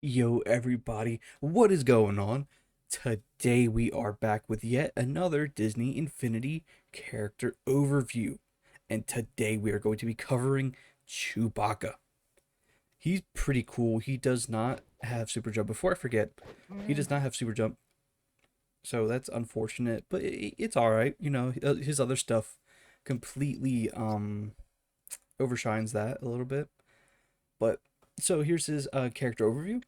Yo, everybody, what is going on? Today we are back with yet another Disney Infinity character overview. And today we are going to be covering Chewbacca. He's pretty cool. He does not have super jump. Before I forget, he does not have super jump. So that's unfortunate, but it's all right. His other stuff completely overshines that a little bit. But so here's his character overview.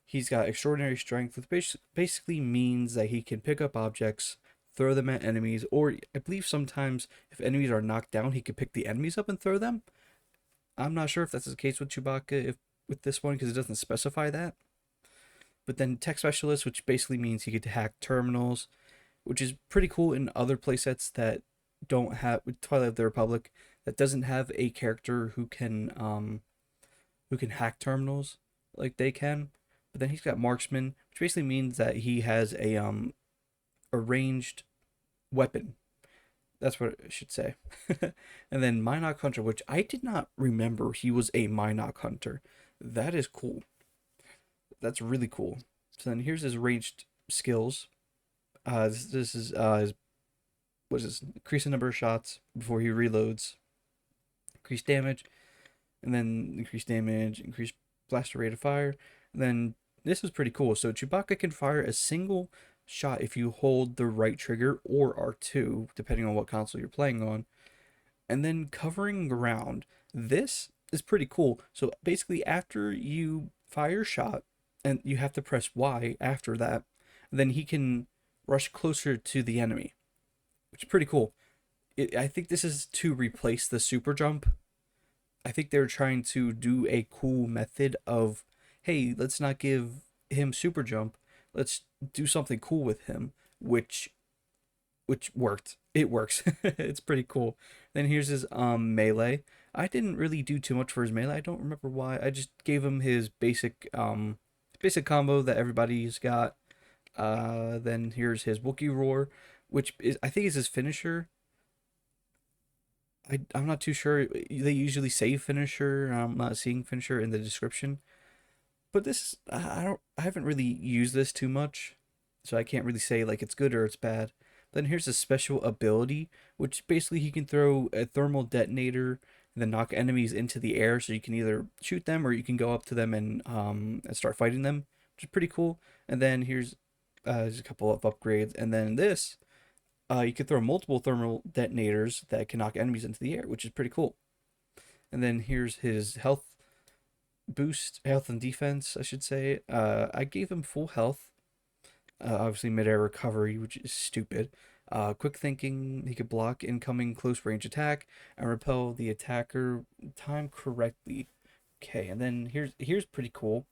He's got extraordinary strength, which basically means that he can pick up objects, throw them at enemies, or I believe sometimes if enemies are knocked down, he can pick the enemies up and throw them. I'm not sure if that's the case with Chewbacca, if with this one, because it doesn't specify that. But then tech specialist, which basically means he could hack terminals, which is pretty cool in other playsets that don't have with Twilight of the Republic that doesn't have a character who can hack terminals like they can. But then he's got marksman, which basically means that he has a ranged weapon. That's what I should say. And then Minoc Hunter, which I did not remember he was a Minoc Hunter. That is cool. That's really cool. So then here's his ranged skills. This is his what is this? Increase the number of shots before he reloads. Increase damage, and then increase damage, increase blaster rate of fire. And then this is pretty cool. So Chewbacca can fire a single shot if you hold the right trigger or R2, depending on what console you're playing on. And then covering ground. This is pretty cool. So basically, after you fire a shot, and you have to press Y after that, then he can rush closer to the enemy, which is pretty cool. I think this is to replace the super jump. I think they're trying to do a cool method of, hey, let's not give him super jump. Let's do something cool with him, which worked. It works. It's pretty cool. Then here's his melee. I didn't really do too much for his melee. I don't remember why. I just gave him his basic combo that everybody's got. Then here's his Wookiee roar, which is I think is his finisher. I'm not too sure. They usually say finisher. I'm not seeing finisher in the description. But this, I haven't really used this too much, so I can't really say like it's good or it's bad. Then here's a special ability, which basically he can throw a thermal detonator and then knock enemies into the air. So you can either shoot them or you can go up to them and start fighting them, which is pretty cool. And then here's there's a couple of upgrades, and then this you can throw multiple thermal detonators that can knock enemies into the air, which is pretty cool. And then here's his health boost, health and defense, I should say. I gave him full health. Obviously, mid-air recovery, which is stupid. Quick thinking, he could block incoming close range attack and repel the attacker time correctly. Okay, and then here's pretty cool.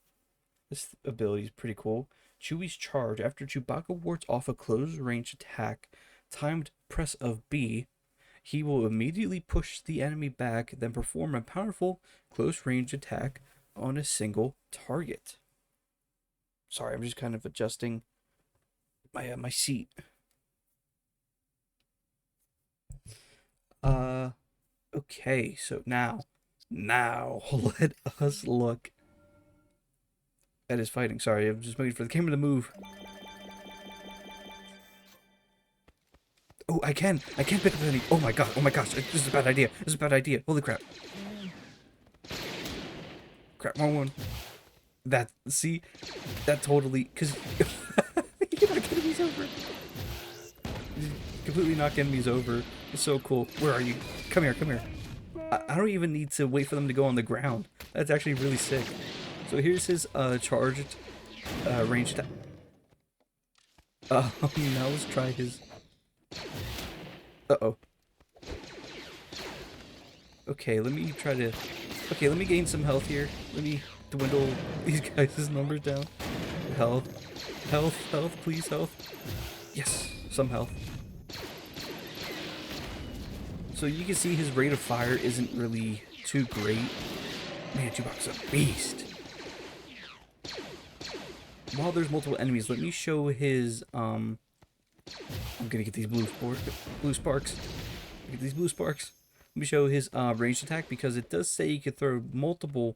This ability is pretty cool. Chewie's charge. After Chewbacca wards off a close range attack, timed press of B, he will immediately push the enemy back, then perform a powerful close range attack on a single target. Sorry, I'm just kind of adjusting my seat. Uh, okay, so now let us look at his fighting. Sorry, I'm just waiting for the camera to move. Oh, I can pick up any. Oh my god, oh my gosh, this is a bad idea. This is a bad idea. Holy crap. Crap, wrong one. That, see, that totally, because you knock enemies over. You completely knock enemies over. It's so cool. Where are you? Come here, come here. I don't even need to wait for them to go on the ground. That's actually really sick. So here's his charged range attack. Now let's try his. Uh-oh. Okay, let me try to. Okay, let me gain some health here. Let me dwindle these guys' numbers down. Health. Health, please, health. Yes, some health. So you can see his rate of fire isn't really too great. Man, Chewbacca's a beast. While there's multiple enemies, let me show his I'm gonna get these blue sparks. Get these blue sparks. Let me show his ranged attack, because it does say you could throw multiple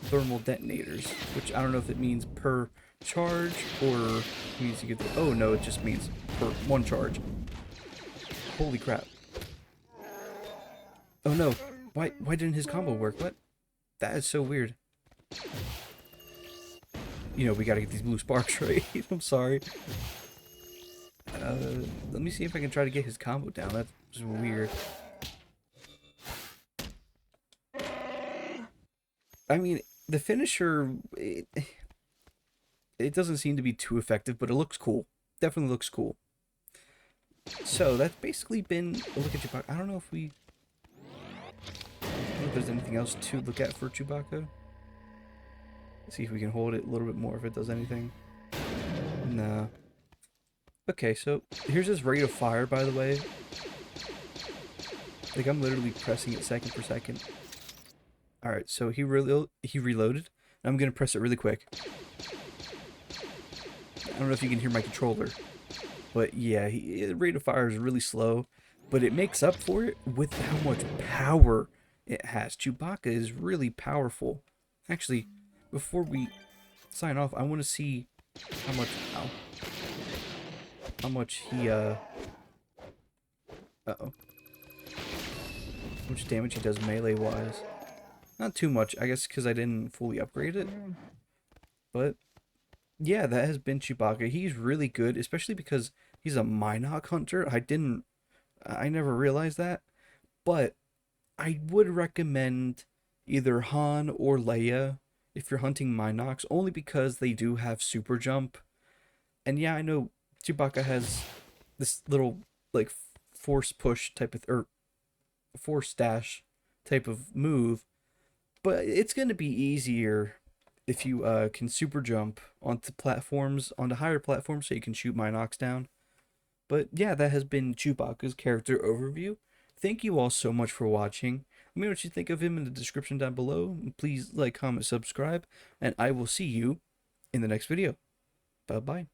thermal detonators, which I don't know if it means per charge or means you could. Oh no, it just means per one charge. Holy crap! Oh no, why didn't his combo work? What? That is so weird. You know, we gotta get these blue sparks right. I'm sorry. Let me see if I can try to get his combo down. That's weird. I mean, the finisher, it doesn't seem to be too effective, but it looks cool. Definitely looks cool. So that's basically been a look at Chewbacca. I don't know if there's anything else to look at for Chewbacca. Let's see if we can hold it a little bit more, if it does anything. Nah. Okay, so here's his rate of fire, by the way. Like, I'm literally pressing it second per second. Alright, so he reloaded. I'm gonna press it really quick. I don't know if you can hear my controller, but yeah, the rate of fire is really slow, but it makes up for it with how much power it has. Chewbacca is really powerful. Actually, before we sign off, I want to see how much he how much damage he does melee wise. Not too much, I guess, because I didn't fully upgrade it. But yeah, that has been Chewbacca. He's really good, especially because he's a Minoc hunter. I never realized that. But I would recommend either Han or Leia if you're hunting Minocs, only because they do have super jump. And yeah, I know Chewbacca has this little, like, force push type of, or force dash type of move, but it's going to be easier if you can super jump onto higher platforms, so you can shoot Minocs down. But yeah, that has been Chewbacca's character overview. Thank you all so much for watching. Let me know what you think of him in the description down below. Please like, comment, subscribe, and I will see you in the next video. Bye-bye.